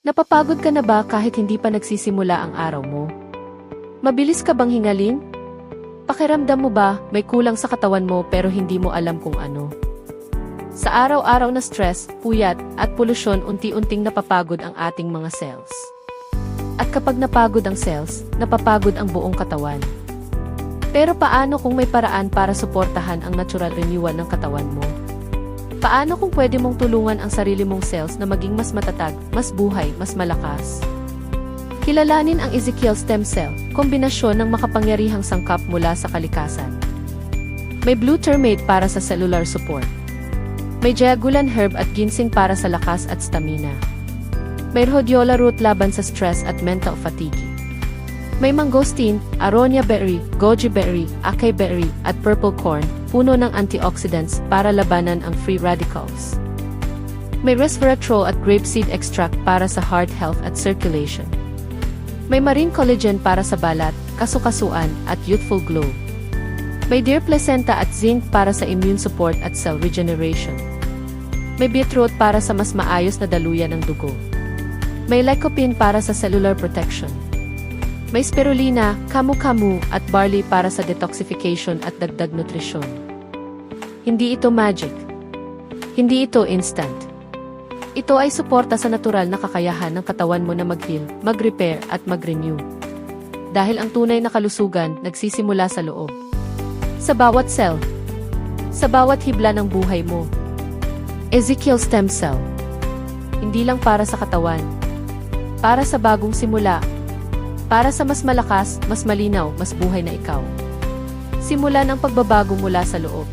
Napapagod ka na ba kahit hindi pa nagsisimula ang araw mo? Mabilis ka bang hingalin? Pakiramdam mo ba may kulang sa katawan mo pero hindi mo alam kung ano? Sa araw-araw na stress, puyat, at polusyon unti-unting napapagod ang ating mga cells. At kapag napagod ang cells, napapagod ang buong katawan. Pero paano kung may paraan para suportahan ang natural renewal ng katawan mo? Paano kung pwede mong tulungan ang sarili mong cells na maging mas matatag, mas buhay, mas malakas? Kilalanin ang Ezekiel Stem Cell, kombinasyon ng makapangyarihang sangkap mula sa kalikasan. May Blue Termate para sa cellular support. May Jagulan Herb at Ginseng para sa lakas at stamina. May Rhodiola Root laban sa stress at mental fatigue. May mangosteen, aronia berry, goji berry, acai berry, at purple corn, puno ng antioxidants para labanan ang free radicals. May resveratrol at grapeseed extract para sa heart health at circulation. May marine collagen para sa balat, kasukasuan, at youthful glow. May deer placenta at zinc para sa immune support at cell regeneration. May beetroot para sa mas maayos na daluyan ng dugo. May lycopene para sa cellular protection. May spirulina, camu-camu, at barley para sa detoxification at dagdag nutrisyon. Hindi ito magic. Hindi ito instant. Ito ay suporta sa natural na kakayahan ng katawan mo na mag-heal, mag-repair, at mag-renew. Dahil ang tunay na kalusugan nagsisimula sa loob. Sa bawat cell. Sa bawat hibla ng buhay mo. Ezekiel Stem Cell. Hindi lang para sa katawan. Para sa bagong simula. Para sa mas malakas, mas malinaw, mas buhay na ikaw. Simulan ang pagbabago mula sa loob.